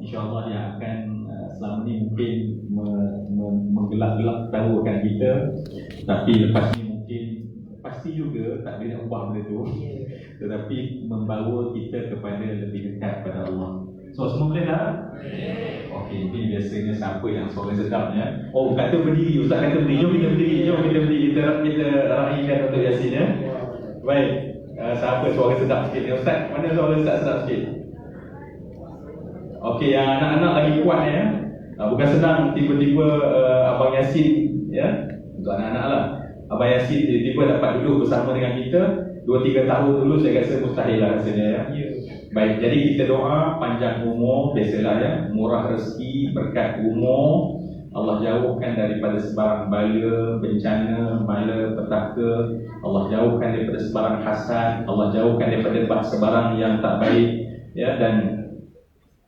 InsyaAllah dia akan selama ni mungkin menggelak-gelak tahukan kita, tapi lepas ni mungkin pasti juga tak boleh nak ubah benda tu, tetapi membawa kita kepada lebih dekat pada Allah. So semua boleh tak? Okey, ini biasanya siapa yang suara sedapnya. Oh, kata berdiri, Ustaz kata berdiri. Jom kita berdiri, kita raikan untuk Yasin ya. Baik, siapa suara sedap sikit ni? Ustaz, mana suara sedap sikit? Okey, yang anak-anak lagi kuat ya. Bukan senang tiba-tiba Abang Yasin ya, untuk anak-anak lah. Abang Yasin tiba-tiba dapat duduk bersama dengan kita 2-3 tahun dulu, saya rasa mustahil lah rasanya ya. Baik, jadi kita doa panjang umur, biasalah ya, murah rezeki, berkat umur, Allah jauhkan daripada sebarang bala, bencana, mala, petaka, Allah jauhkan daripada sebarang hasad, Allah jauhkan daripada sebarang yang tak baik ya. Dan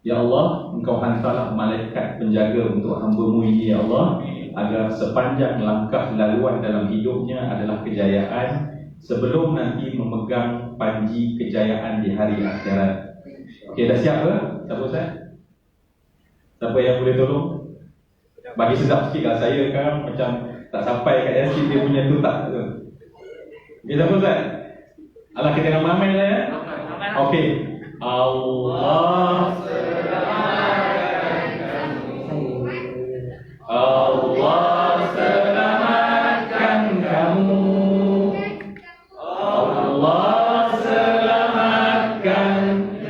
ya Allah, Engkau hantarlah malaikat penjaga untuk hamba-Mu ini ya Allah, agar sepanjang langkah laluan dalam hidupnya adalah kejayaan, sebelum nanti memegang panji kejayaan di hari akhirat. Okey, dah siap ke? Siapa Ustaz? Siapa yang boleh tolong? Bagi sedap sikit lah, saya kan macam tak sampai kat Yasin dia punya tu tak. Okey, siapa Ustaz? Alah, kita nak ramai lah ya? Okey. Allah selamatkan kamu. Allah selamatkan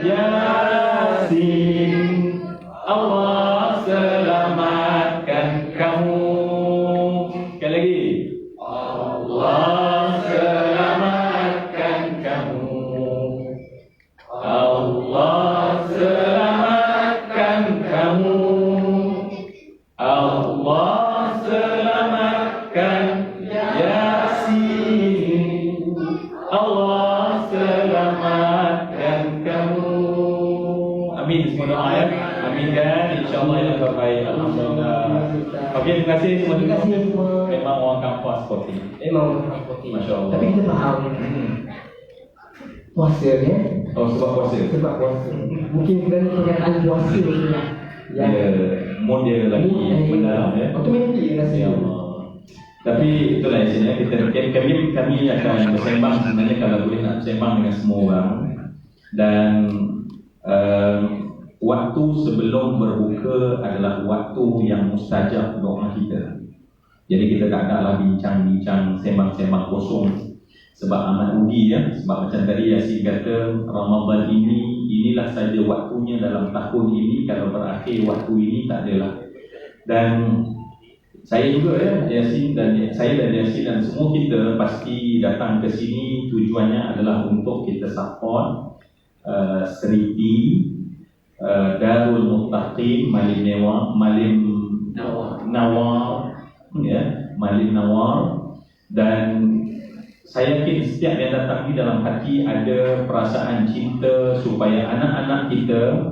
Yasin. Allah selamatkan kamu. Sekali lagi. Allah selamatkan kamu. Allah selamatkan kamu. Allah selamatkan Yasin. Allah selamatkan kamu. Amin semua doa ya. Amin kan, insyaAllah yang terbaik. Alhamdulillah. Okey, terima kasih semua. Terima kasih semua. Memang orang kampus seperti Memang orang kampus. Masya Allah. Tapi kita faham puasa ni. Oh, sebab puasa. Sebab puasa. Mungkin kerana kenyataan puasa ni Ya, mood dia lagi mendalam ya. Automatik rasa. Ya Allah. Tapi itulah yang sini kami akan bersembang sebenarnya kalau boleh nak bersembang dengan semua orang. Dan waktu sebelum berbuka adalah waktu yang mustajab doa kita. Jadi kita tak ada lah bincang-bincang, sembang-sembang kosong. Sebab amat rugi ya. Sebab macam tadi Yasin kata, Ramadan inilah saja waktunya dalam tahun ini. Kalau berakhir waktu ini tak adalah. Dan saya juga ya, saya dan Yasin dan semua kita pasti datang ke sini tujuannya adalah untuk kita support Seriti Darul Muttaqin Malim Nawar ya, Malim Nawar. Dan saya yakin setiap yang datang di dalam hati ada perasaan cinta supaya anak-anak kita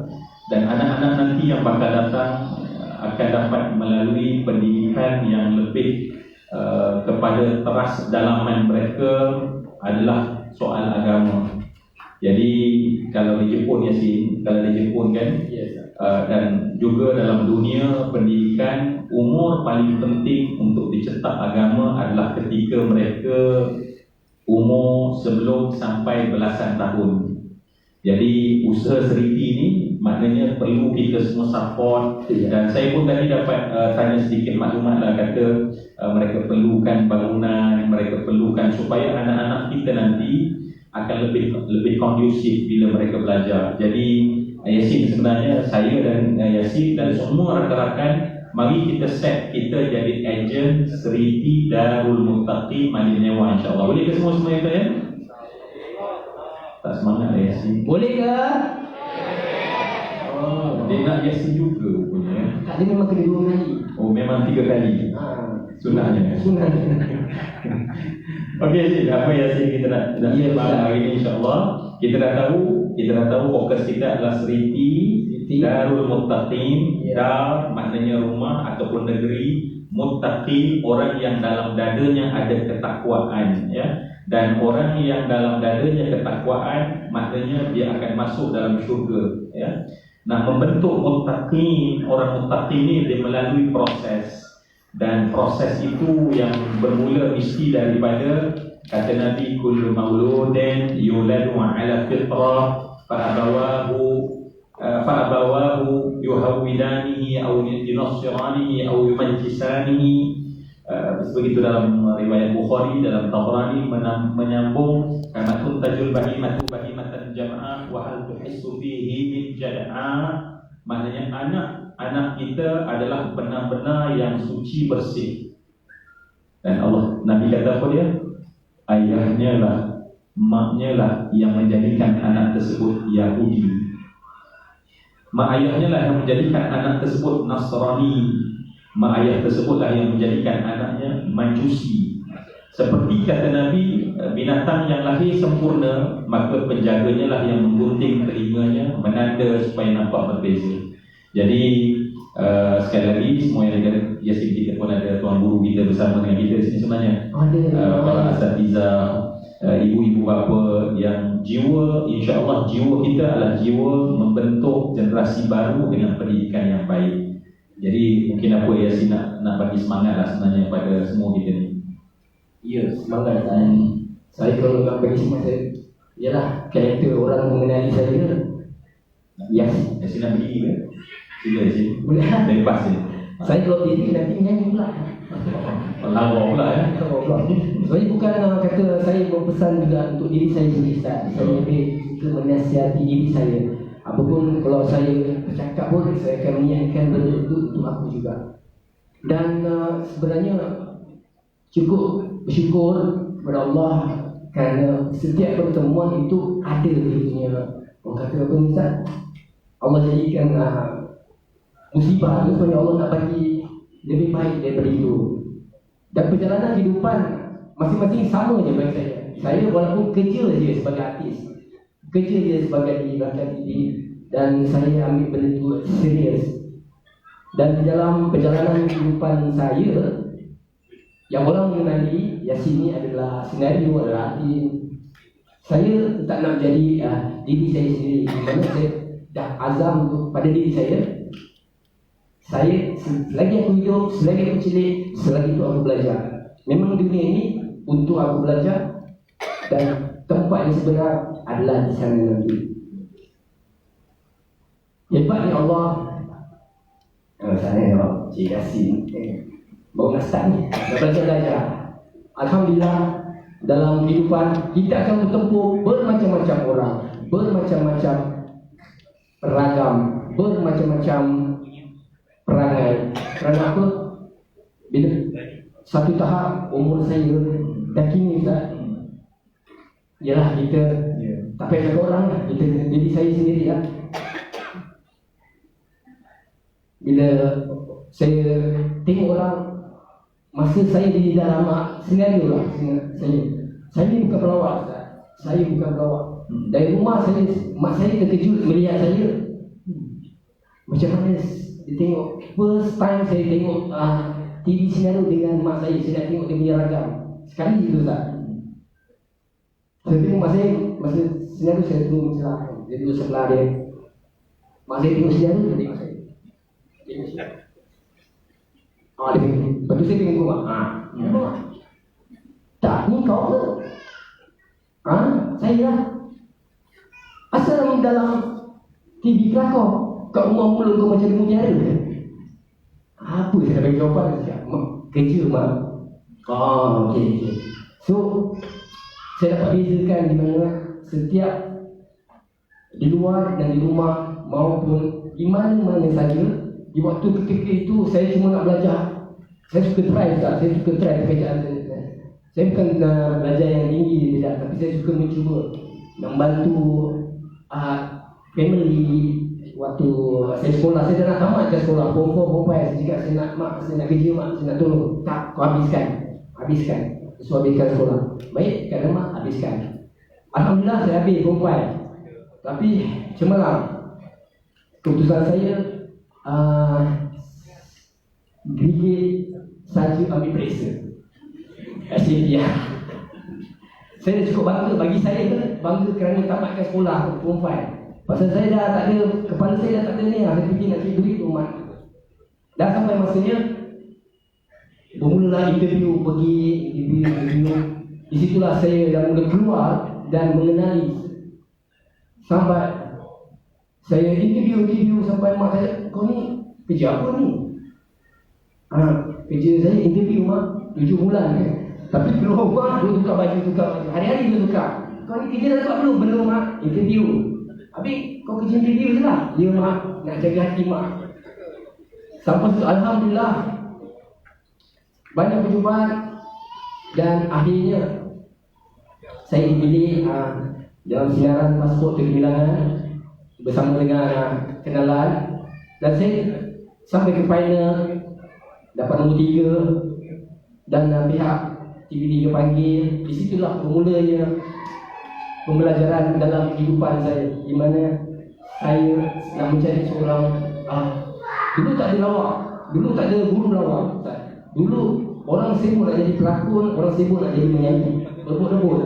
dan anak-anak nanti yang bakal datang akan dapat melalui pendidikan yang lebih kepada teras dalaman mereka adalah soal agama. Jadi kalau di Jepun Yasin, kalau di Jepun kan, dan juga dalam dunia pendidikan, umur paling penting untuk dicetak agama adalah ketika mereka umur sebelum sampai belasan tahun. Jadi usaha Seriti ni maknanya perlu kita semua support. Dan saya pun tadi dapat tanya sedikit maklumat lah, kata mereka perlukan bangunan, mereka perlukan supaya anak-anak kita nanti akan lebih kondusif bila mereka belajar. Jadi Yasin sebenarnya, saya dan Yasin dan semua rakan-rakan, mari kita set kita jadi ejen Seriti Darul Muttaqin Madinah, insyaAllah. Boleh ke semua itu ya? Tak semangat lah Yasin. Boleh ke? Oh, dia nak Yasin juga punya. Tak, dia memang kena 2 kali. Oh, memang 3 kali. Sunahnya. Okey Yasin, apa Yasin kita nak hari ini insyaAllah. Kita dah tahu fokus kita adalah Seriti Darul Muttaqin. Dar maknanya rumah ataupun negeri, Muttaqin orang yang dalam dadanya ada ketakwaan ya. Dan orang yang dalam dadanya ketakwaan maknanya dia akan masuk dalam syurga ya. Nak membentuk muttaqin, orang muttaqin ni dia melalui proses, dan proses itu yang bermula mesti daripada kata Nabi kullu mauludin yuladu ala fitrah fa'abawahu yuhawwidanihi aw yunassiranihi aw yumajjisanihi. Begitu dalam riwayat Bukhari, dalam Tabrani menyambung kama tuntajul bahimatu bahimatan jam'ah wa hal tuhissu fihi min jad'a. Maknanya anak kita adalah benar-benar yang suci bersih. Dan Allah, Nabi kata apa dia? Ayahnya lah, maknya lah yang menjadikan anak tersebut Yahudi. Mak ayahnya lah yang menjadikan anak tersebut Nasrani. Mak ayah tersebutlah yang menjadikan anaknya Majusi. Seperti kata Nabi, binatang yang lahir sempurna, maka penjaganya lah yang menggunting telinganya, menanda supaya nampak berbeza. Jadi sekali lagi, semua yang ada Yasin, kita pun ada tuan guru kita bersama dengan kita di sini sebenarnya. Para asatizah, ibu-ibu bapa yang jiwa, insya-Allah jiwa kita adalah jiwa membentuk generasi baru dengan pendidikan yang baik. Jadi mungkin apa Yasin nak bagi semangat lah sebenarnya pada semua kita ni. Ya, semangat. Dan saya kalau nak bagi semangat, ialah karakter orang mengenali saya. Yasin nak berdiri ke? Sila Yasin. Boleh. Lepas ni. Saya kalau diri nanti menyanyi pula. Lawa pula ya. Saya bukan kata saya berpesan juga untuk diri saya sendiri. Saya lebih suka menasihati diri saya. Apapun kalau saya bercakap pun, saya akan mengingatkan benda itu untuk aku juga. Dan sebenarnya cukup bersyukur kepada Allah kerana setiap pertemuan itu ada dia punya, orang kata apa Ustaz, Allah jadikan musibah itu sebenarnya Allah nak bagi lebih baik daripada itu. Dan perjalanan kehidupan masing-masing sama je bagi saya. Saya walaupun kerja je sebagai artis, kerja je sebagai di belakang TV, dan saya ambil benda itu serius. Dan di dalam perjalanan kehidupan saya, yang orang mengenali Yasin ni adalah senario, adalah artis. Saya tak nak jadi diri saya sendiri. Di mana saya dah azam untuk pada diri saya, selagi aku hidup, selagi aku cilik, selagi itu aku belajar. Memang dunia ini untuk aku belajar, dan tempat yang sebenar adalah di sana nanti. Hebatnya Allah. Saya Cik Yasin baru nak start ni, dah belajar. Alhamdulillah, dalam kehidupan kita akan bertempur bermacam-macam orang, bermacam-macam ragam, bermacam-macam perangai. Kerana apa? Bila satu tahap umur saya dah kini Ustaz, ialah kita tak payah jaga orang lah, kita diri saya sendiri lah. Bila saya tengok orang, masa saya di dalam senario lah, saya ni bukan pelawak Ustaz. Saya bukan pelawak. Dari rumah saya, mak saya terkejut melihat saya. Macam mana dia tengok, first time saya tengok TV senario dengan mak saya nak tengok dia punya ragam. Sekali itu Ustaz. Saya tengok mak saya, masa senario saya tengok macam dia duduk sebelah dia. Mak saya tengok senario, dia tengok saya. Dia tengok. Lepas tu saya tengok mak. Tak, ni kau ke? Saya lah. Asal dalam TV kelakor, kat rumah mula kau macam dia mutiara ke? Apa saya nak bagi jawapan? Kerja mak. Okey. So, saya dapat bezakan di mana setiap di luar dan di rumah maupun di mana-mana saja, di waktu ketika itu saya cuma nak belajar. Saya suka try Ustaz, saya suka try pekerjaan saya. Saya bukan belajar yang tinggi tidak, tapi saya suka mencuba membantu family. Waktu saya sekolah, saya dah nak tamat ke sekolah, form 4, saya cakap saya nak kerja mak, saya nak tolong. Tak, kau habiskan. So habiskan sekolah. Baik, kata mak, habiskan. Alhamdulillah saya habis form 5. Tapi cemerlang. Keputusan saya gigit saja ambil periksa SCP. Saya dah cukup bangga. Bagi saya bangga kerana tamatkan sekolah form 5. Pasal saya dah tak ada, kepala saya dah tak ada ni, saya fikir nak cari duit tu mak. Dah sampai masanya bermulalah interview, pergi interview. Di situlah saya dah mula keluar dan mengenali. Sampai saya interview sampai mak saya, kau ni kerja apa ni? Kerja saya interview mak 7 bulan kan. Tapi keluar rumah, dia tukar baju. Hari-hari dia tukar. Kau ni kerja dah buat belum mak? Interview. Habis kau kerja interview je lah. Ya mak, nak jaga hati mak. Sampai situ alhamdulillah banyak percubaan dan akhirnya saya dipilih dalam sinaran pasport kegemilangan bersama dengan kenalan, dan saya sampai ke final dapat nombor 3 dan pihak TV3 panggil. Di situlah bermulanya pembelajaran dalam kehidupan saya, di mana saya nak mencari seorang dulu tak ada lawak, dulu tak ada guru lawak. Dulu orang sibuk nak jadi pelakon, orang sibuk nak jadi penyanyi, berebut-rebut.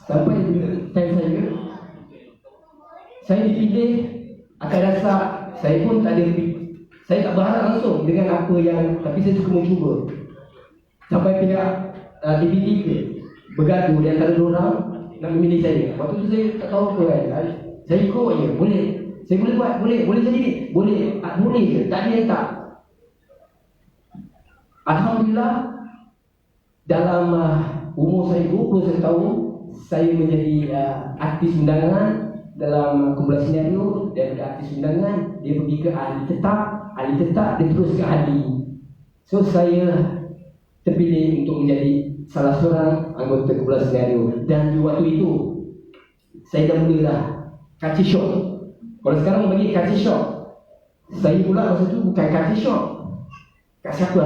Sampai time saya dipilih akan dasar saya pun tak ada, saya tak berharap langsung dengan apa yang, tapi saya suka mencuba. Sampai pihak TV3 bergaduh di antara orang nak memilih saya. Waktu tu saya tak tahu apa kan. Saya ikut je, boleh. Saya boleh buat, boleh jadi ni. Boleh je, tak ada yang tak. Alhamdulillah dalam umur saya 21 tahun, saya menjadi artis undangan dalam kumpulan senario. Dan artis undangan dia pergi ke ahli tetap dia terus ke ahli. So saya terpilih untuk menjadi salah seorang anggota kumpulan senario. Dan di waktu itu saya dah mula dah kaca shock. Kalau sekarang bagi kaca shock, saya pula masa tu bukan kaca shock. Kat siapa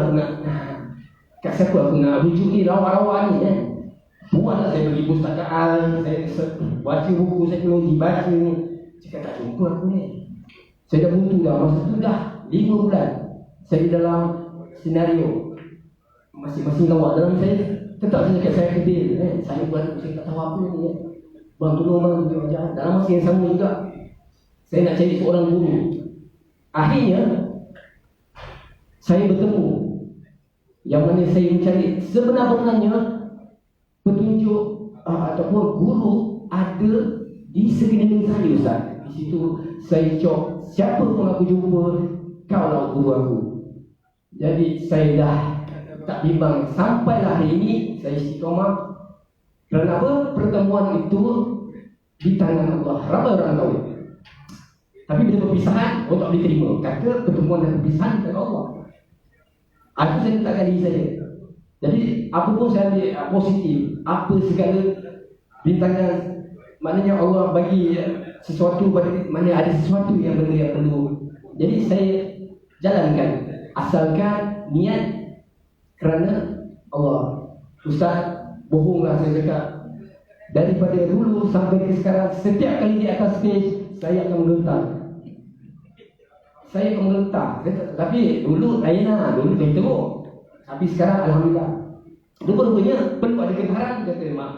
aku nak rujuk ni, lawak-lawak ni kan. Buatlah saya pergi pustakaan, saya baca buku psikologi, baca ni. Cakap tak jumpa aku ni. Saya dah buntu dah, masa tu dah 5 bulan saya dalam senario. Masing-masing lawak dalam saya. Tetap saya cakap saya kedil kan. Saya buat, saya tak tahu apa ni kan. Bang tolong bang, tunjuk ajar. Dalam masa yang sama juga saya nak cari seorang guru. Akhirnya saya bertemu yang mana saya mencari sebenar-benarnya petunjuk ataupun guru ada di sekeliling saya, Ustaz. Di situ saya cok, siapa pun aku jumpa, kau lah guru aku. Jadi saya dah tak bimbang. Sampailah hari ini saya istiqamah. Kerana apa? Pertemuan itu di tangan Allah. Ramai orang tahu. Tapi bila perpisahan, orang tak boleh terima. Kata pertemuan dan perpisahan di tangan Allah. Aku saya letakkan diri saya. Jadi apa pun saya ambil positif. Apa segala bintangan, maknanya Allah bagi sesuatu, mana ada sesuatu yang benda yang perlu. Jadi saya jalankan asalkan niat kerana Allah. Ustaz, bohonglah saya cakap. Daripada dulu sampai ke sekarang, setiap kali di atas stage saya akan menggetar. Saya akan menggetar. Tapi dulu lain lah, dulu saya teruk. Tapi sekarang alhamdulillah. Rupanya perlu ada getaran, kata mak.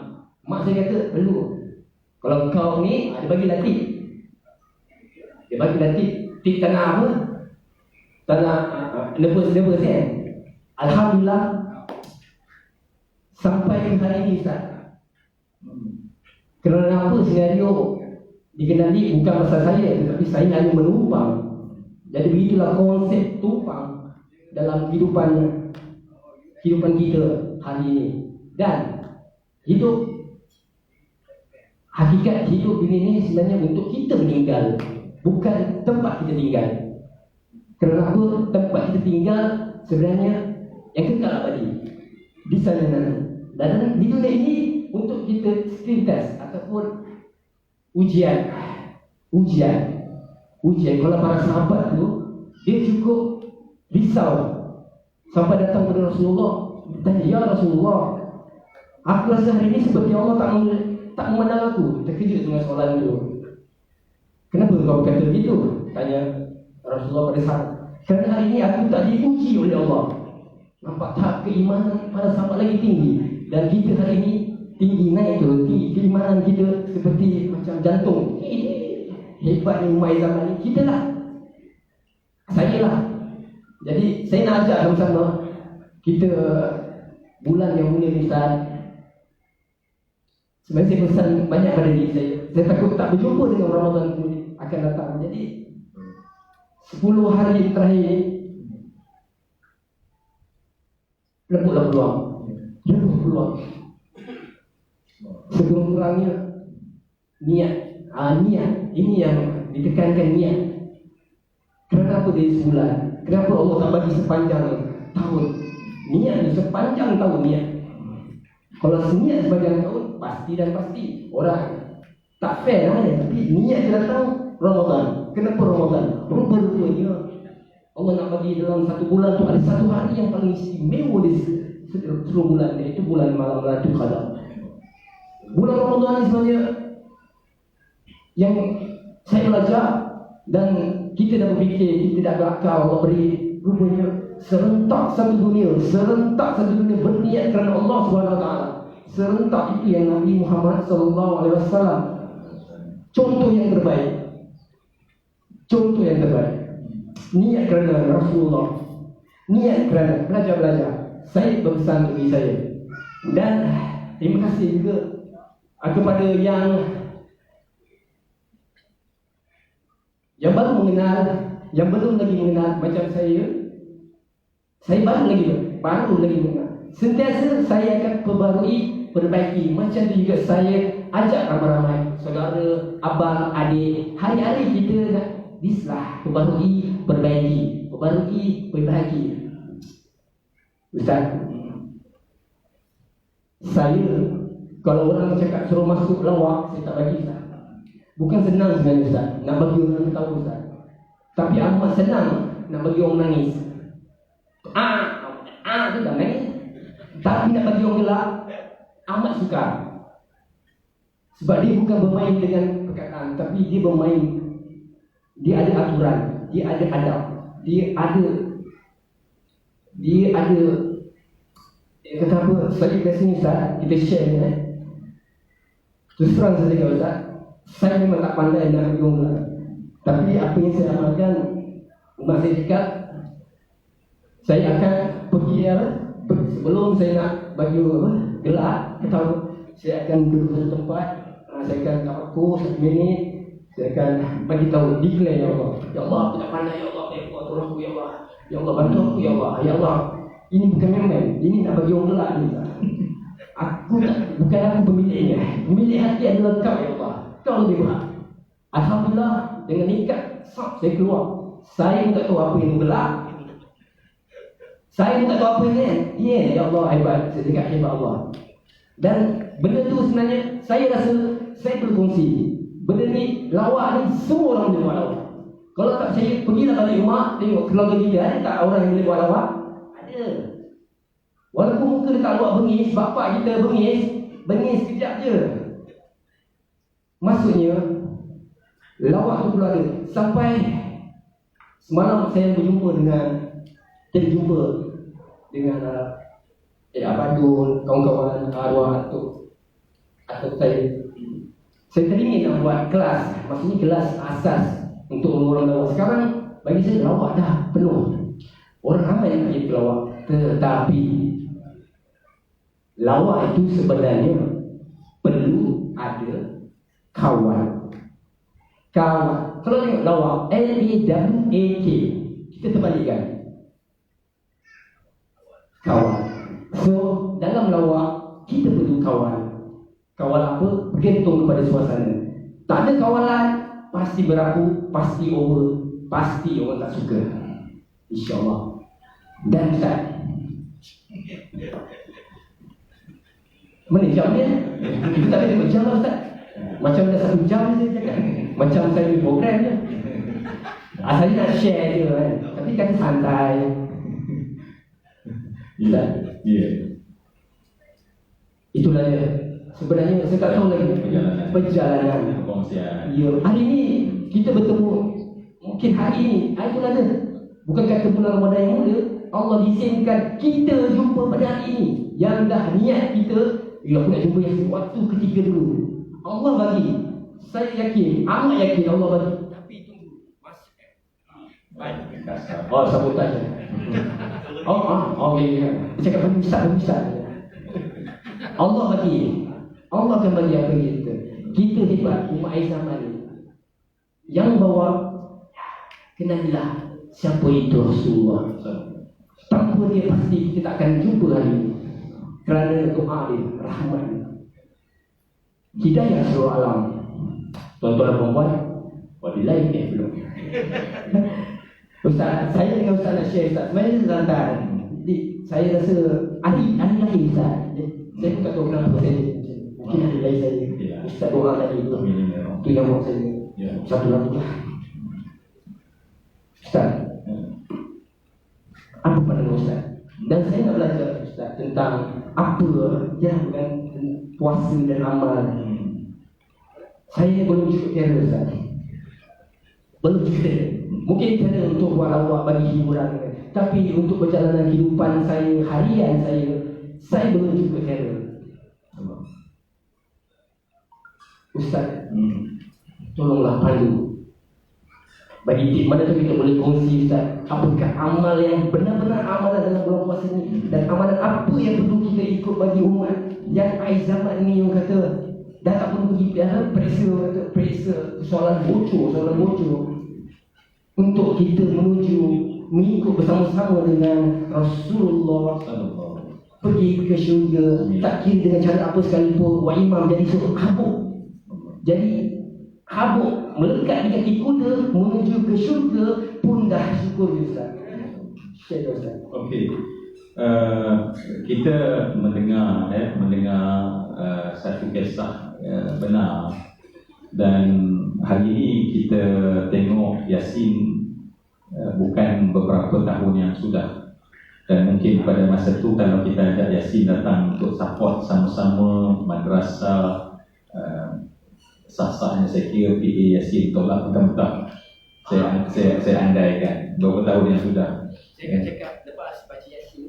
Mak saya kata perlu. Kalau kau ni dia bagi latih. Dia bagi latih. Tip tanah apa? Tanah nervous kan. Alhamdulillah sampai ke hari ini, Ustaz. Kerana apa senario dikenali bukan pasal saya, tetapi saya hanya menumpang. Jadi begitulah konsep tumpang dalam kehidupan kita hari ini. Dan hidup, hakikat hidup ini sebenarnya untuk kita meninggal, bukan tempat kita tinggal. Kerana apa? Tempat kita tinggal sebenarnya yang kekal abadi di sana. Dan di dunia ini untuk kita screen test ataupun ujian. Kalau para sahabat tu dia cukup risau sampai datang kepada Rasulullah, bertanya, ya Rasulullah, aku rasa hari ini seperti Allah tak memandang aku. Terkejut dengan soalan itu. Kenapa kau berkata begitu? Tanya Rasulullah pada saat. Kerana hari ini aku tak diuji oleh Allah. Nampak tak keimanan para sahabat lagi tinggi. Dan kita hari ini tinggi naik tu, keimanan kita seperti macam jantung. hebatnya umat zaman ni kita lah. Saya lah. Jadi saya nak ajak sama-sama kita bulan yang mulia ni Ustaz. Sebenarnya saya pesan banyak pada diri saya. Saya takut tak berjumpa dengan Ramadan akan datang. Jadi 10 hari terakhir ni rebutlah peluang. Rebut peluang. Sekurang-kurangnya niat. Niat. Ini yang ditekankan niat. Kenapa dia sebulan? Kenapa Allah tak bagi sepanjang tahun? Niat ni sepanjang tahun niat. Kalau niat sepanjang tahun, pasti dan pasti. Orang tak fair lah ya. Tapi niat dia datang Ramadan. Kenapa Ramadan? Rupa-rupanya Allah nak bagi dalam satu bulan tu ada satu hari yang paling istimewa di seluruh bulan, iaitu bulan malam Lailatul Qadar. Bulan Ramadan ni sebenarnya yang saya belajar dan kita dah berfikir, kita dah berakal Allah beri, rupanya serentak satu dunia berniat kerana Allah SWT. Serentak itu yang Nabi Muhammad SAW contoh yang terbaik. Contoh yang terbaik. Niat kerana Rasulullah. Niat kerana belajar. Saya berpesan bagi saya. Dan terima kasih juga kepada yang baru mengenal, yang belum lagi mengenal macam saya baru lagi mengenal. Sentiasa saya akan perbaiki. Macam tu juga saya ajak ramai-ramai saudara, abang, adik. Hari-hari kita nak dislah, perbarui, perbaiki. Ustaz, saya kalau orang cakap suruh masuk lawak, saya tak bagi Ustaz. Bukan senang sebenarnya Ustaz nak bagi orang tahu Ustaz. Tapi amat senang nak bagi orang nangis. Tu dah nangis. Tapi nak bagi orang gelak amat sukar. Sebab dia bukan bermain dengan perkataan, tapi dia bermain. Dia ada aturan, dia ada adab, dia ada kata apa, sebab kat sini Ustaz, kita share ni terus terang saja kata Ustaz, saya memang tak pandai nak bagi orang. Tapi apa yang saya amalkan, umat saya cakap, saya akan pergi sebelum saya nak bagi gelak, atau saya akan duduk satu tempat, saya akan aku 1 minit, saya akan bagi tahu, declare ya Allah. Ya Allah, aku tak pandai ya Allah, tolong aku ya Allah. Ya Allah, bantu aku ya Allah. Ya Allah, ini bukan main-main, ini nak bagi orang gelak ni. Bukan aku pemiliknya. Pemilik hati adalah kau ya Allah. Kau lebih berhak. Alhamdulillah, dengan ikat saya keluar. Saya tak tahu apa yang gelak. Saya tak tahu apa ini. Ya Allah, hebat. Saya cakap hebat Allah. Dan benda tu sebenarnya saya rasa saya berkongsi. Benda ni, lawak ni semua orang boleh buat lawak. Kalau tak percaya, pergilah balik rumah, tengok keluarga kita, ada tak orang yang boleh buat lawak? Ada. Walaupun muka dekat luar bengis, bapak kita bengis sekejap je. Maksudnya lawak tu pula ada. Sampai semalam saya terjumpa dengan Abadun, kawan-kawan arwah atau saya teringin nak buat kelas, maksudnya kelas asas untuk orang lawak. Sekarang bagi saya lawak dah penuh. Orang ramai yang nak jadi pelawak. Tetapi lawak itu sebenarnya perlu ada kawan. Kalau tengok lawak, L-A-W-A-K, kita terbalikkan. Kawan. So, dalam lawak, kita perlu kawan. Kawan apa? Bergantung kepada suasana. Tak ada kawalan, pasti berapu, pasti over, pasti orang tak suka. InsyaAllah. Dan Ustaz, mana jam dia? Kita tak boleh tengok jam lah Ustaz. Macam dah 1 jam saya cakap. Macam saya punya program je. Saya nak share je kan. Tapi kata santai. Ustaz. Itulah dia. Sebenarnya saya tak tahu lagi perjalanan. Ya, hari ini kita bertemu. Mungkin hari ini itu ada. Bukan kata bulan Ramadan yang mulia, Allah izinkan kita jumpa pada hari ini. Yang dah niat kita, aku nak jumpa yang waktu ketiga dulu. Allah bagi. Saya yakin, amat yakin Allah bagi. Tapi tunggu, masih baik. Oh, sabotaj. Okey. Cakap besar. Allah bagi. Allah akan bagi apa kita. Kita hebat umat air zaman ni. Yang bawa, kenalilah siapa itu Rasulullah. Tanpa dia pasti kita tak akan jumpa hari ini. Kerana doa dia, rahmat dia. Hidayah seluruh alam. Tuan-tuan dan puan-puan, wabillahi belum. Ustaz, saya dengan Ustaz nak share Ustaz. Sebenarnya santai. Saya rasa ahli lahir Ustaz. Saya pun tak tahu kenapa saya mungkin ahli lahir saya. Ustaz doa tadi tu. Itu yang buat saya. Satu lagi lah. Ustaz, apa pandangan Ustaz? Dan saya nak belajar Ustaz tentang apa yang bukan puasa dan amal. Saya belum cukup kira Ustaz. Belum cukup. Mungkin kira untuk buat awak bagi hiburan, tapi untuk perjalanan kehidupan saya, harian saya belum cukup kira. Ustaz, tolonglah pandu. Bagi tip mana tu kita boleh kongsi Ustaz. Apakah amal yang benar-benar amalan dalam bulan puasa ni, dan amalan apa yang perlu kita ikut bagi umat yang air zaman ni yang kata dah tak perlu pergi periksa soalan bocor untuk kita menuju mengikut bersama-sama dengan Rasulullah pergi ke syurga, tak kira dengan cara apa sekalipun. Wa imam jadi suruh habuk melekat di kaki kuda menuju ke syurga pun dah syukur Ustaz. Ustaz. Okey. Kita mendengar satu kisah benar, dan hari ini kita tengok Yasin bukan beberapa tahun yang sudah, dan mungkin pada masa tu kalau kita ajak Yasin datang untuk support sama-sama madrasah, sah-sahnya saya kira PA Yasin tolak betul-betul. Saya andaikan berapa tahun yang sudah. Saya akan cakap lepas baca Yasin.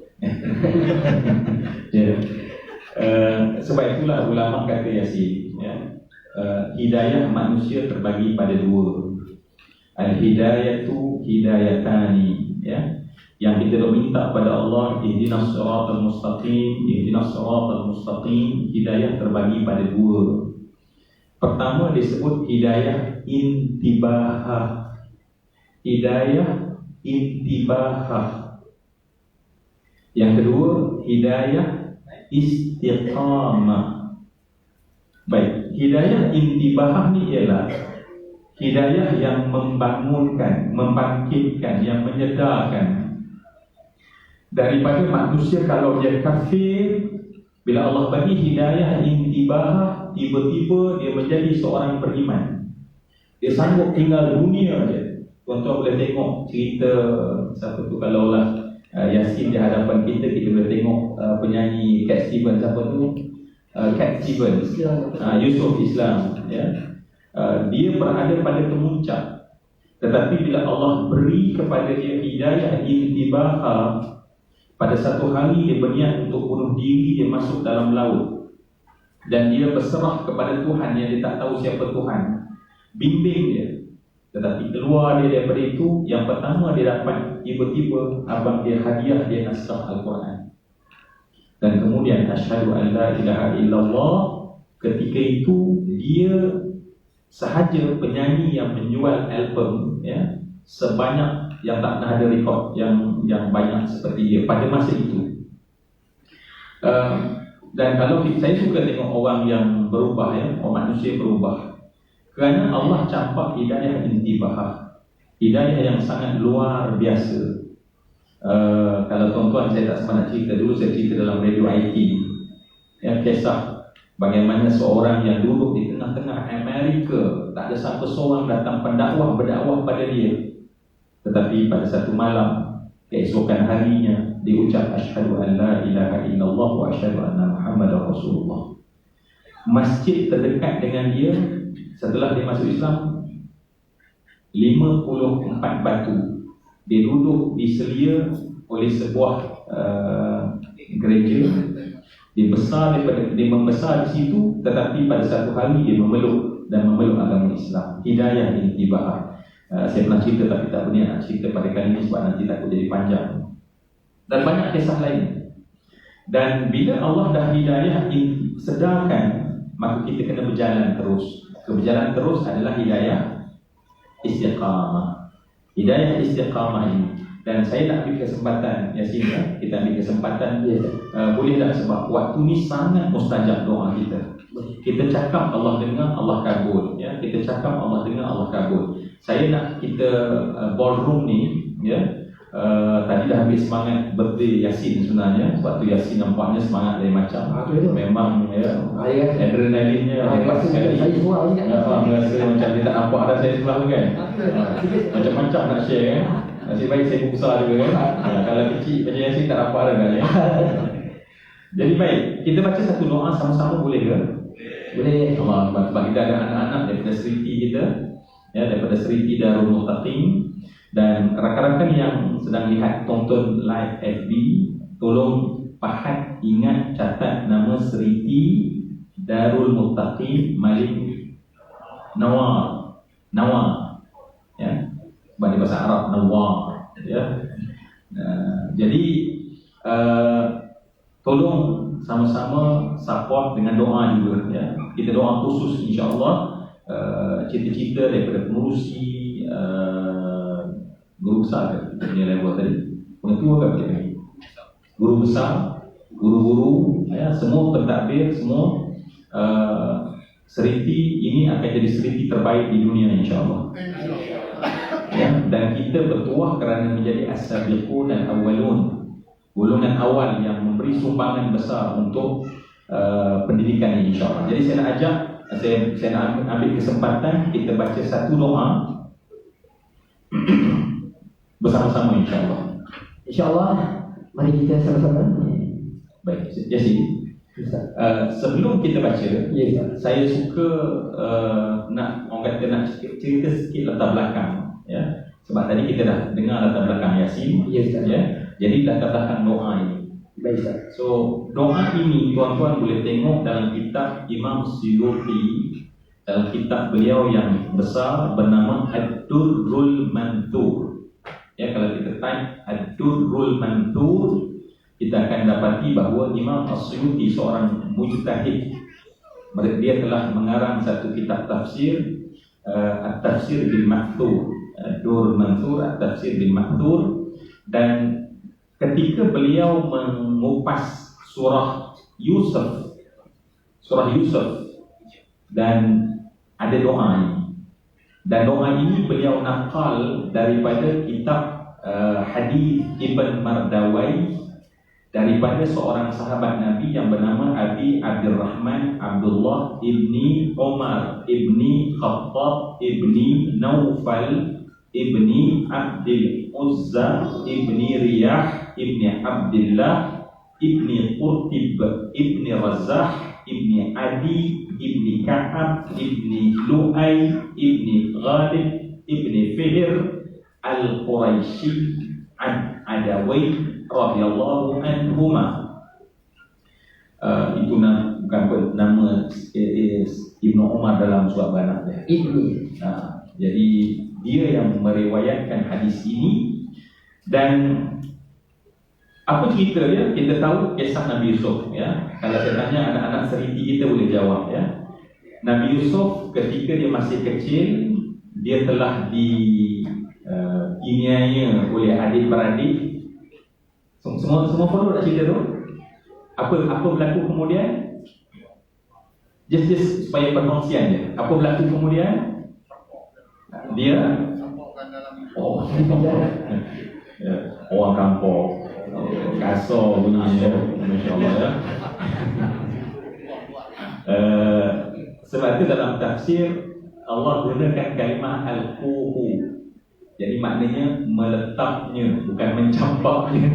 Sebab itulah ulama kata Yasin, hidayah manusia terbagi pada dua. Al-hidayatu hidayatani, yang kita minta pada Allah, ihdinas siratal mustaqim. Hidayah terbagi pada dua. Pertama disebut hidayah intibahah. Yang kedua hidayah istiqamah. Baik, hidayah intibahah ni ialah hidayah yang membangunkan, membangkitkan, yang menyedarkan daripada manusia kalau dia kafir. Bila Allah bagi hidayah intibahah, tiba-tiba dia menjadi seorang beriman. Dia sanggup tinggal dunia je. Tuan-tuan boleh tengok cerita siapa tu, kalau lah Yasin di hadapan kita boleh tengok penyanyi Cat Stevens, siapa tu? Cat Stevens, Yusuf Islam, dia berada pada kemuncak. Tetapi bila Allah beri kepada dia hidayah intibahah, pada satu hari dia berniat untuk bunuh diri, dia masuk dalam laut dan dia berserah kepada Tuhan yang dia tak tahu siapa Tuhan bimbing dia. Tetapi keluar dia daripada itu, yang pertama dia dapat, tiba-tiba abang dia hadiah dia naskah Al-Quran, dan kemudian asyhadu an la ilaha illallah. Ketika itu dia sahaja penyanyi yang menjual album sebanyak yang tak pernah ada rekod yang banyak seperti dia pada masa itu. Dan kalau saya suka tengok orang yang berubah, orang manusia berubah, kerana Allah campak hidayah intibahah, hidayah yang sangat luar biasa. Kalau tuan-tuan, saya tak sempat nak cerita dulu, saya cerita dalam radio IT kisah bagaimana seorang yang duduk di tengah-tengah Amerika, tak ada siapa seorang datang berdakwah pada dia. Tetapi pada satu malam, keesokan harinya, dia ucap asyhadu an la ilaha illallah wa asyhadu anna Muhammadar Rasulullah. Masjid terdekat dengan dia setelah dia masuk Islam 54 batu. Dia duduk diselia oleh sebuah gereja. Dia membesar di situ, tetapi pada satu hari dia memeluk dan memeluk agama Islam. Hidayah intibah. Saya pernah cerita tapi tak berniat nak cerita pada kali ini sebab nanti takut jadi panjang. Dan banyak kisah lain. Dan bila Allah dah hidayah sedarkan, maka kita kena berjalan terus. Berjalan terus adalah hidayah istiqamah. Hidayah istiqamah ini. Dan saya nak ambil kesempatan, Yasin, kita ambil kesempatan, boleh tak, sebab waktu ni sangat mustajab doa kita. Kita cakap Allah dengar, Allah kabul, ya. Kita cakap Allah dengar, Allah kabul. Saya nak kita ballroom ni, ya. Tadi dah habis semangat birthday Yasin sebenarnya. Sebab tu Yasin nampaknya semangat lain macam. Memang ya, adrenalinnya hebat sekali. Saya semua Rasa macam dia tak nampak dah saya sebelah tu kan. Macam-macam nak share kan. Nasib baik saya besar juga kan. Kalau kecil macam Yasin tak nampak dah kan. Jadi baik, kita baca satu doa sama-sama boleh ke? Boleh. Allah, sebab kita ada anak-anak daripada seriti kita, ya, daripada seriti Darul Muttaqin. Dan rakan-rakan yang sedang lihat tonton live FB, tolong pahat ingat catat nama seriti Darul Muttaqin Malik Nawar. Nawar, ya, sebab dia bahasa Arab Nawar, ya. Jadi tolong sama-sama support dengan doa juga, ya. Kita doa khusus insya-Allah, cita-cita daripada pengurusi guru besar ke punya level tadi, pengetua ke macam ni, guru besar, guru-guru, ya, semua pentadbir, semua seriti ini akan jadi seriti terbaik di dunia insya-Allah. Ya, dan kita bertuah kerana menjadi as-sabiqun al-awwalun, golongan awal yang memberi sumbangan besar untuk pendidikan ini insya-Allah. Jadi saya nak ajak, saya nak ambil kesempatan kita baca satu doa bersama-sama insya-Allah. InsyaAllah, mari kita sama-sama. Baik, jadi sebelum kita baca, saya suka nak orang kata nak cerita sikit latar belakang, ya. Sebab tadi kita dah dengar latar belakang Yasin, ya. Jadi latar belakang doa ini. Baik, Ustaz. So doa ini tuan-tuan boleh tengok dalam kitab Imam Suyuti, dalam kitab beliau yang besar bernama Ad-Durrul Manthur. Ya, kalau kita type Ad-Durrul Manthur, kita akan dapati bahawa Imam As-Suyuti seorang mujtahid. Dia telah mengarang satu kitab tafsir, At-Tafsir bil Ma'thur, Ad-Durrul Manthur, At-Tafsir bil Ma'thur. Dan ketika beliau mengupas surah Yusuf, dan ada doa ini. Dan doa ini beliau nakal daripada kitab hadis Ibn Mardawai, daripada seorang sahabat Nabi yang bernama Abi Abdurrahman Abdullah ibni Umar ibni Khattab ibni Naufal ibni Abdul Uzza ibni Riyah ibni Abdullah ibni Qurtib ibni Razah ibni Adi ibni Ka'ab ibni Lu'ay ibni Ghalib ibni Fihr al-Quraisy Adawai radhiyallahu anhuma. Itu bukan nama Ibnu Umar dalam surat Banat dia. Jadi dia yang meriwayatkan hadis ini. Dan apa cerita dia? Kita tahu kisah Nabi Yusuf, ya. Kalau saya tanya anak-anak seriti kita boleh jawab, ya. Nabi Yusuf ketika dia masih kecil, dia telah diniaya oleh adik-beradik. Semua follow tak cerita tu? Apa berlaku kemudian? Just supaya perkongsian je. Apa berlaku kemudian? Dia orang kampung, kasar bunyinya, masya-Allah, ya. Sebab itu dalam tafsir Allah gunakan kalimah al-quhu. Jadi maknanya meletaknya, bukan mencampaknya.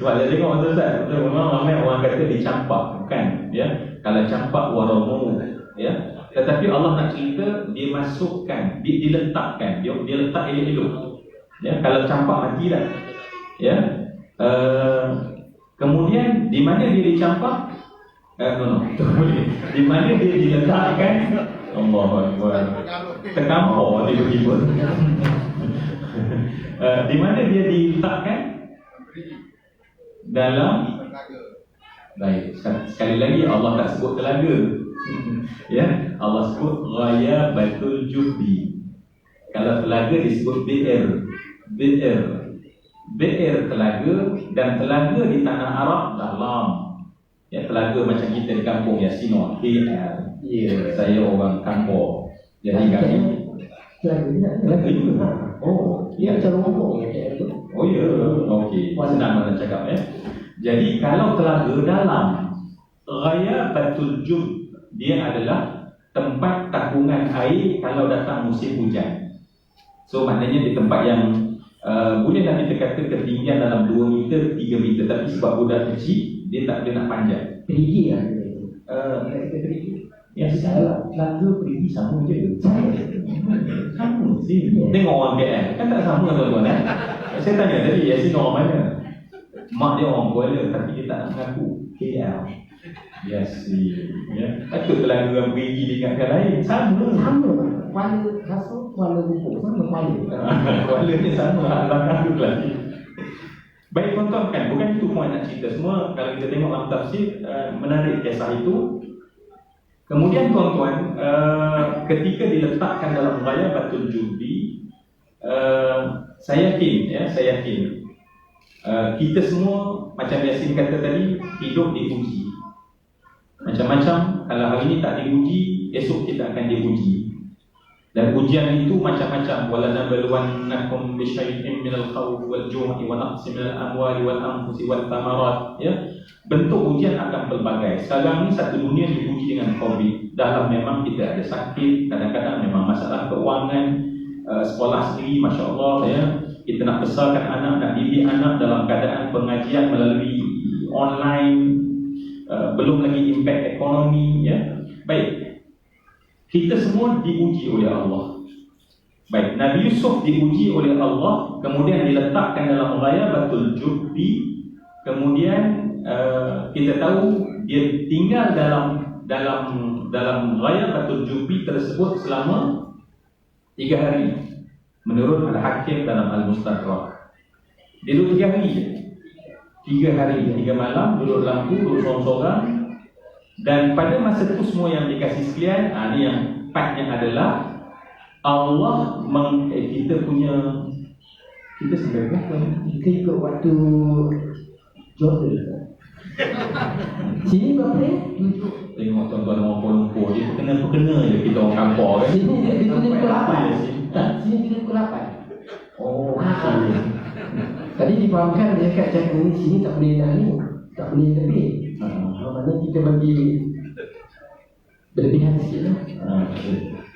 Sebab saya tengok betul Ustaz, memang ramai orang kata dicampak, bukan, ya. Kalau campak waramu, ya. Tetapi Allah nak cerita, dia masukkan, diletakkan, dia letak elok-elok. Ya, kalau campak mati dah. Ya. Kemudian di mana dia dicampak? No. Di mana dia diletakkan? Allahu Akbar. Terkampur tiba-tiba. Di mana dia diletakkan? Dalam. Baik, sekali lagi Allah tak sebut telaga. Ya, Allah sebut ghayabatul jubbi. Kalau telaga disebut bi'r. Bi'r telaga, dan telaga di tanah Arab dalam. Ya, telaga macam kita di kampung Yasino, KL. Ya, saya orang kampung. Jadi kami telaga juga. Oh, Dia macam rombong. oh ya, okey. Senang nak cakap ya. Jadi kalau telaga dalam, ghayabatul jub, dia adalah tempat tapungan air kalau datang musim hujan. So maknanya di tempat yang bolehlah kita kata ketinggian dalam 2 meter, 3 meter, tapi sebab budak kecil dia tak boleh nak panjat. Perigi lah. Kita perigi. Ya, salah. Telaga perigi sama je. Sama sih. Tengok orang KL kan tak sama tuan-tuan eh. Saya tanya tadi Yasin orang mana? Mak dia orang Kuala tapi dia tak nak mengaku KL. Yasin. Ya. Takut telaga yang perigi diingatkan lain. Sama. Kuala Kasut, Kuala Lumpur sama Kuala. Kuala ni sama belakang tu lagi. Baik tuan-tuan, kan bukan itu point nak cerita semua. Kalau kita tengok dalam tafsir, menarik kisah itu. Kemudian tuan-tuan, ketika diletakkan dalam ghayabatul jubbi, saya yakin kita semua macam Yasin kata tadi, hidup diuji. Macam-macam, kalau hari ini tak diuji, esok kita akan diuji. Dan ujian itu macam-macam. Wala nabluwannakum bisyai'in minal khawfi wal ju'i wa naqsin minal amwali wal anfusi wat thamarat. Ya. Bentuk ujian akan pelbagai. Sekarang ni satu dunia diuji dengan COVID. Dalam memang kita ada sakit, kadang-kadang memang masalah keuangan, sekolah sendiri masya-Allah ya. Kita nak besarkan anak, nak didik anak dalam keadaan pengajian melalui online, belum lagi impact ekonomi ya. Baik. Kita semua diuji oleh Allah. Baik, Nabi Yusuf diuji oleh Allah, kemudian diletakkan dalam ghayabatul jubbi. Kemudian kita tahu dia tinggal dalam ghayabatul jubbi tersebut selama 3 hari. Menurut Al-Hakim dalam Al-Mustadrak. Dia duduk 3 hari je. 3 hari, 3 malam, duduk lampu, duduk sorang-sorang. Dan pada masa itu semua yang dikasih sekalian, ini yang partnya adalah Allah kita sampai berapa? Kita ikut waktu Jordan. Sini berapa ni? Tengok tuan-tuan orang Kuala Lumpur, dia kena je kita orang kampung kan. Sini dia pukul 8. Sini dia pukul 8. Oh, tadi difahamkan dia kat cakap ni sini tak boleh nak ni, tak boleh lebih. Mana kita bagi berlebihan sikit lah.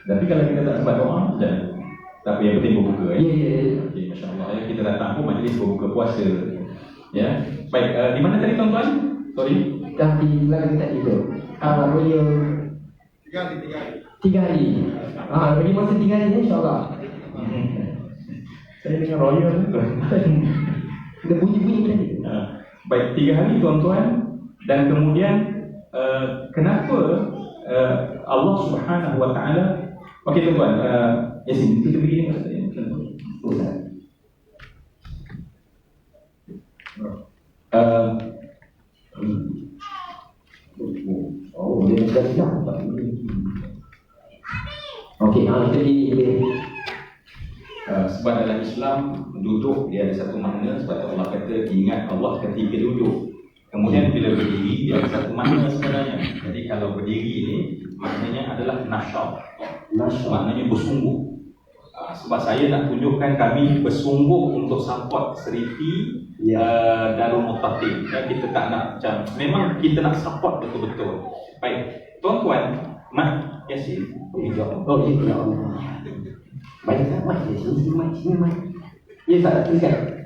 Tapi kalau kita tak sempat doa, macam tapi yang penting berbuka ya. Ya. Okey, masya-Allah ya, kita datang pun majlis berbuka puasa. Ya. Baik, di mana tadi tuan-tuan? Sorry. Dah di lagi tak itu. Royal 3 hari. Bagi masa 3 hari ni insya-Allah. Saya dengar royal tu. Dia bunyi-bunyi tadi. Baik, 3 hari tuan-tuan. Dan kemudian kenapa Allah Subhanahu Wa Taala? Okey tuan-tuan, Yasin, kita begini masa tadi. Dia dah siap. Okey, jadi sebab dalam Islam duduk dia ada satu makna, sebab Allah kata ingat Allah ketika duduk. Kemudian bila berdiri dia ada satu makna sebenarnya. Jadi kalau berdiri ni maknanya adalah nasyab. Maknanya bersungguh. Sebab saya nak tunjukkan kami bersungguh untuk support Serifi Darul Muttaqin. Kita tak nak macam, memang kita nak support betul-betul. Baik, tuan-tuan, Mak Yasin. ya Allah. Banyak mic di sini, mic. Ya, tak teruskan.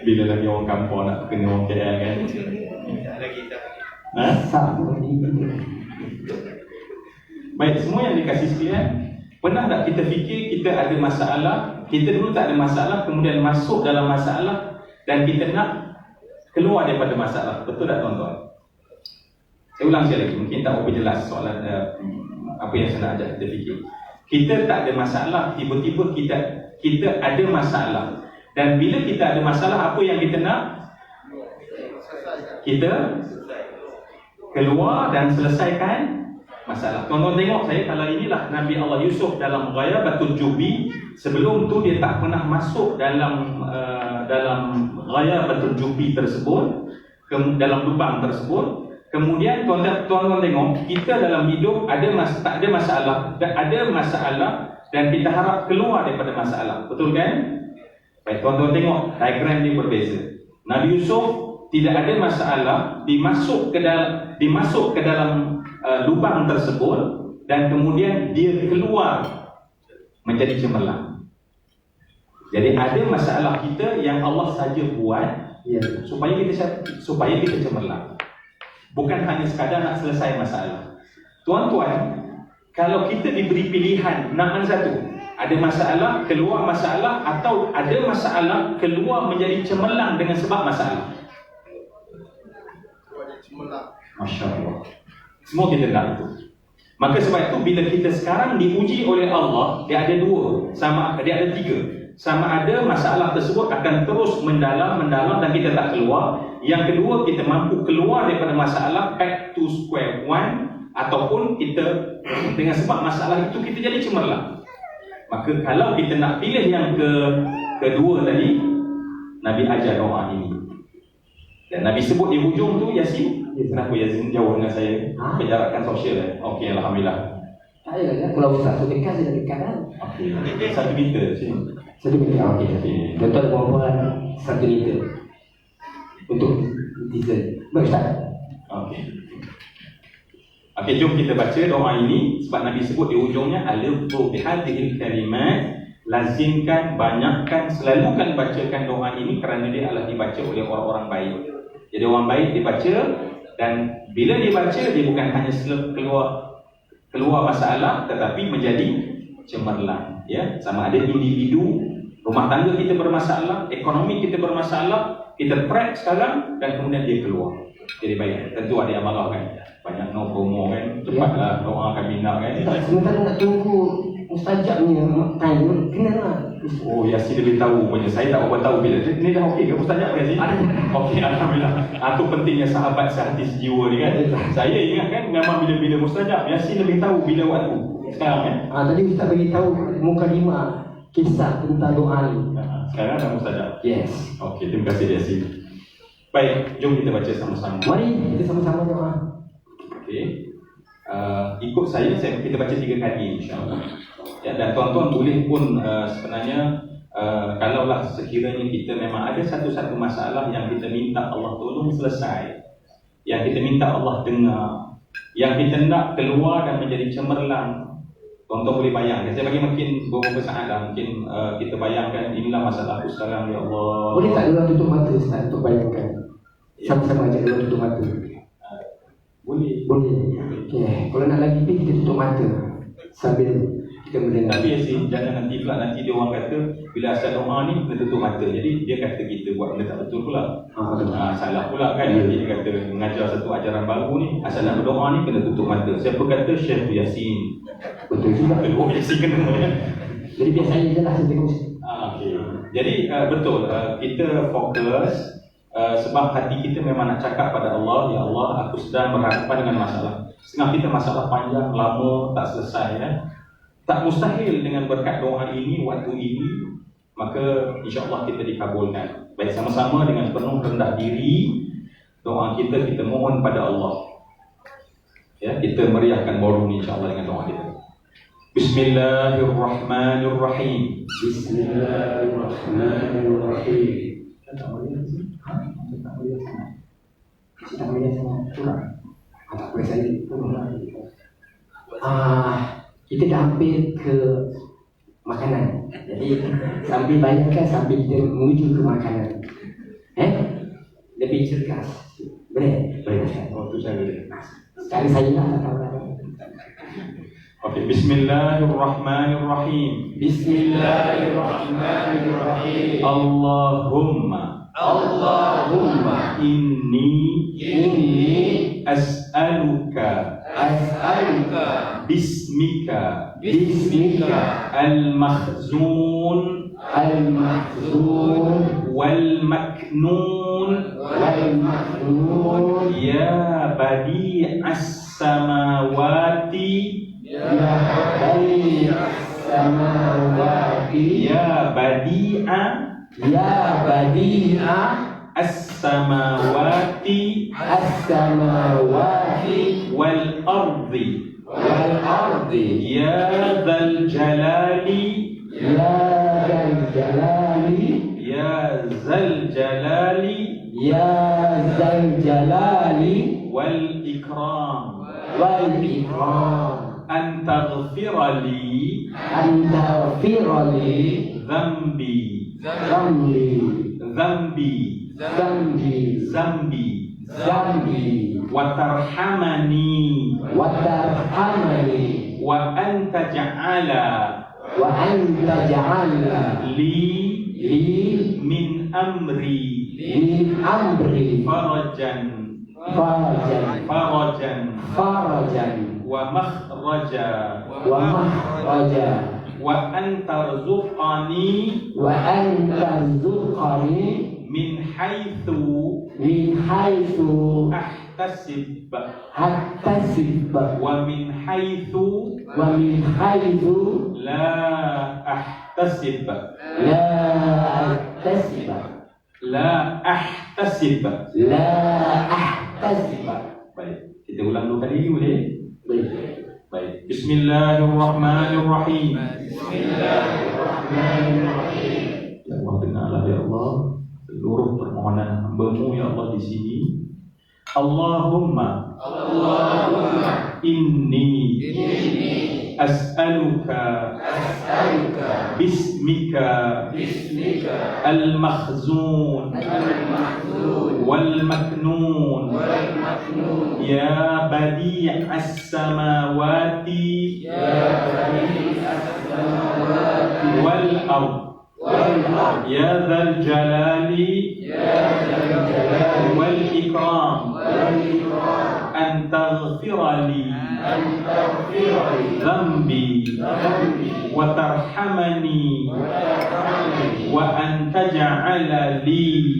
Bila lagi orang kampung nak kena orang KL kan? Sama ni. Baik, semua yang dikasih sekalian, pernah tak kita fikir kita ada masalah, kita dulu tak ada masalah, kemudian masuk dalam masalah dan kita nak keluar daripada masalah. Betul tak tuan-tuan? Saya ulang sekali lagi, mungkin tak berapa jelas soalan apa yang saya nak ajak kita fikir. Kita tak ada masalah, tiba-tiba kita ada masalah. Dan bila kita ada masalah, apa yang kita nak? Kita keluar dan selesaikan masalah. Tuan-tuan tengok saya, kalau inilah Nabi Allah Yusuf dalam Ghayabatul Jubbi. Sebelum tu dia tak pernah masuk dalam Ghayabatul Jubbi tersebut, dalam lubang tersebut. Kemudian tuan-tuan tengok, kita dalam hidup tak ada masalah, dan ada masalah dan kita harap keluar daripada masalah. Betul kan? Baik, tuan-tuan tengok diagram dia berbeza. Nabi Yusuf tidak ada masalah, dimasuk ke dalam lubang tersebut, dan kemudian dia keluar menjadi cemerlang. Jadi ada masalah kita yang Allah saja buat supaya kita cemerlang. Bukan hanya sekadar nak selesai masalah. Tuan-tuan, kalau kita diberi pilihan nak mana satu? Ada masalah, keluar masalah, atau ada masalah, keluar menjadi cemerlang dengan sebab masalah? Masya Allah. Semua kita nak itu. Maka sebab itu bila kita sekarang diuji oleh Allah, dia ada dua, dia ada tiga. Sama ada masalah tersebut akan terus mendalam dan kita tak keluar. Yang kedua, kita mampu keluar daripada masalah back to square one, ataupun kita dengan sebab masalah itu kita jadi cemerlang. Maka kalau kita nak pilih yang kedua tadi, Nabi ajar doa ini. Dan Nabi sebut di hujung tu Yasin. Kenapa Yasin jauh dengan saya? Penjarakan sosial. Okey, alhamdulillah. Saya kalau satu dekat saya dekat kan. Okey. 1 meter sini. 1 meter. Okey. Tuan-tuan perempuan 1 meter. Untuk netizen. Baik Ustaz. Okey, jom kita baca doa ini. Sebab Nabi sebut di hujungnya, aliftu bihadhil kalimat, lazimkan, banyakkan, selalukan bacakan doa ini kerana dia adalah dibaca oleh orang-orang baik. Jadi orang baik dibaca, dan bila dibaca dia bukan hanya keluar masalah, tetapi menjadi cemerlang. Ya, sama ada individu, rumah tangga kita bermasalah, ekonomi kita bermasalah, kita prep sekarang dan kemudian dia keluar. Jadi baik, tentu ada amalah kan. Banyak no promo kan, cepatlah doa kami nak kan. Sementara nak tunggu mustajab ni time kena lah. Oh, Yasin lebih tahu punya. Saya tak berapa tahu bila. Ni dah okey ke mustajab Yasin? Okey, alhamdulillah. Itu pentingnya sahabat sehati sejiwa ni kan. Saya ingat kan memang bila mustajab, Yasin lebih tahu bila waktu. Sekarang kan. Tadi Ustaz bagi tahu mukadimah kisah tentang doa ni. Sekarang dah mustajab. Yes. Okey, terima kasih Yasin. Baik, jom kita baca sama-sama. Mari kita sama-sama doa. Okey. Ikut saya kita baca 3 kali insya-Allah. Ya, dan tuan-tuan boleh pun sebenarnya kalaulah sekiranya kita memang ada satu-satu masalah yang kita minta Allah tolong selesai, yang kita minta Allah dengar, yang kita nak keluar dan menjadi cemerlang, tuan-tuan boleh bayangkan. Saya bagi mungkin beberapa saat lah, mungkin kita bayangkan inilah masalah aku sekarang, ya Allah. Boleh tak dulu tutup mata Ustaz untuk bayangkan? Sama-sama aja dulu tutup mata. Boleh. Okey, kalau nak lagi kita tutup mata sambil kita mendengar. Tapi Yasin, jangan nanti dia orang kata bila asal doa ni kena tutup mata. Jadi dia kata kita buat benda tak betul pula. Salah pula kan. Nanti dia kata mengajar satu ajaran baru ni, asal nak berdoa ni kena tutup mata. Siapa kata? Syekh Yasin. Betul juga. Yasin kena. Jadi biar saya je lah saya tengok. Okey. Jadi betul, kita fokus. Sebab hati kita memang nak cakap pada Allah, ya Allah, aku sedang berhadapan dengan masalah. Setengah kita masalah panjang, lama, tak selesai ya. Tak mustahil dengan berkat doa ini, waktu ini, maka insya-Allah kita dikabulkan. Baik, sama-sama dengan penuh rendah diri, doa kita mohon pada Allah. Ya, kita meriahkan ballroom ni insya-Allah dengan doa kita. Bismillahirrahmanirrahim. Bismillahirrahmanirrahim. Tak boleh sangat kurang. Tak boleh saya kurang. Kita dah hampir ke makanan. Jadi sambil bayangkan sambil kita menuju ke makanan. Lebih cergas. Boleh? Boleh. Oh, tu saya boleh. Sekali saya tak tahu lah. Okey, Bismillahirrahmanirrahim. Bismillahirrahmanirrahim. Allahumma Allahumma inni as'aluka bismika al-makhzun wal maknun ya badi'as samawati ya badi'a as-samawati wal ardi ya dzal jalali wal ikram an taghfira li dhanbi wa tarhamani wa anta ja'ala li min amri farajan wa makhraja wa antarzuqani min haitsu ahtasib wa min haitsu la ahtasib baik, kita ulang dulu kali ini boleh? Baik. Bismillahirrahmanirrahim. Ya Allah, dengarlah ya Allah seluruh permohonan hamba-Mu ya Allah di sini. Allahumma inni as'aluka bismika al-makhzun wal maknun ya badi'as samawati wal ard ya dzal jalali wal ikram an taghfira li dhanbi wa tarhamani wa an taj'ala li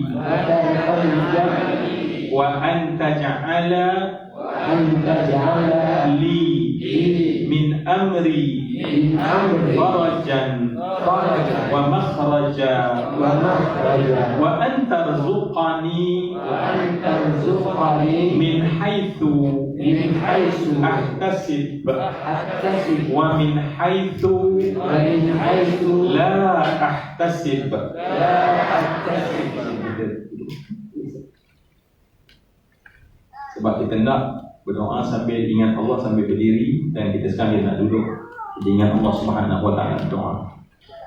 min amri farajan wa makhraja wa an tarzuqani min haitsu ahtasib wa min haitsu la ahtasib. Sebab kita nak berdoa sambil ingat Allah sambil berdiri, dan kita sekalian nak duduk kita ingat Allah Subhanahu wa taala doa.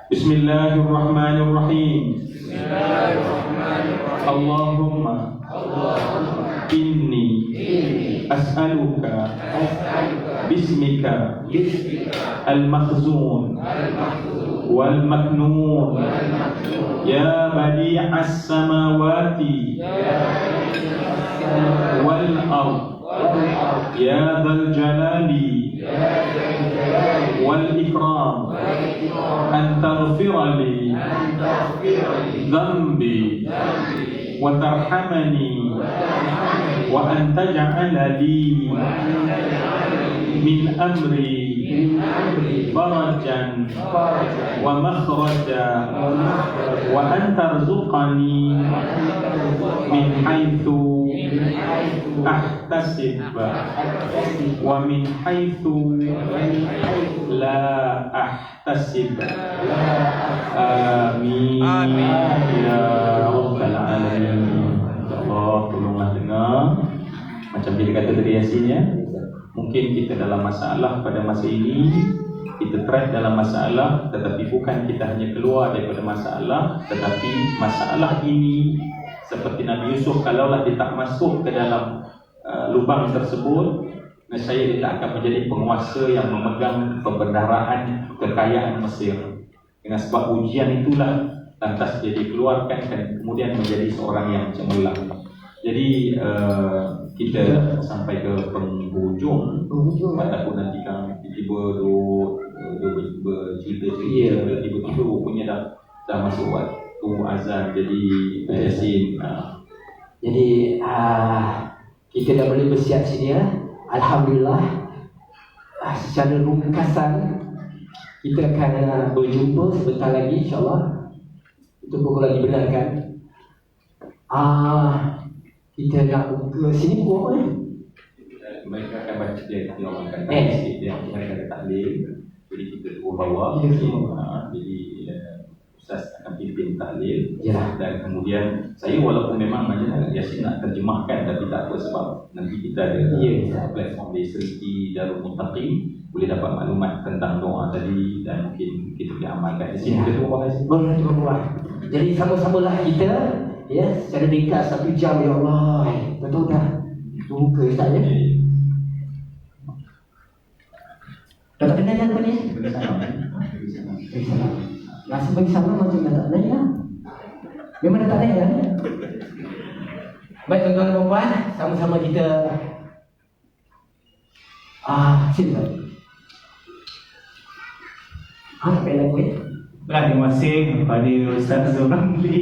Bismillahirrahmanirrahim. Allahumma inni as'aluka bismika al-makhzun wal maknun ya badi'as samawati wal ard ya dzal jalali wal ikram an taghfira li dhanbi wa tarhamani wa an taj'ala li min amri farajan wa makhraja wa an tarzuqani min haitsu ahtasib wa min haitsu la ahtasib. Amin ya rabbal alamin. Allah tolonglah dengar macam dia kata tadi Yasin ya. Mungkin kita dalam masalah pada masa ini, kita track dalam masalah, tetapi bukan kita hanya keluar daripada masalah, tetapi masalah ini seperti Nabi Yusuf, kalaulah dia tak masuk ke dalam lubang tersebut, nescaya dia tak akan menjadi penguasa yang memegang pembendaraan kekayaan Mesir. Dengan sebab ujian itulah lantas dia dikeluarkan dan kemudian menjadi seorang yang cemerlang. Jadi kita sampai ke penghujung pada tahun nanti kan tiba-tiba bercerita tiba-tiba rupanya dah masuk waktu azan, jadi Yasin. Jadi kita dah boleh bersiap sedia. Alhamdulillah. Secara ringkasan kita akan berjumpa sebentar lagi, insyaAllah. Itu pukul lagi benarkan. Kita nak buka sini pukul apa ni? Mereka akan baca dia orang akan sikit dia, mereka ada tahlil. Jadi kita turun bawah. Jadi Ustaz akan pimpin tahlil. Dan kemudian saya walaupun memang Yasin nak terjemahkan, tapi tak apa sebab nanti kita ada platform di Seriti Darul Muttaqin, boleh dapat maklumat tentang doa tadi dan mungkin kita boleh amalkan. Di sini kita turun bawah. Boleh turun bawah. Jadi sama-samalah kita secara ringkas 1 jam, ya Allah. Betul tak? Itu muka Ustaz ya. Dah tak kenal apa ni? Rasa bagi sama macam dah tak naik lah. Memang dah tak naik lah. Baik tuan-tuan dan puan, sama-sama kita sila. Nak payah lagu ya? Terima kasih kepada Ustaz Azhar Ramli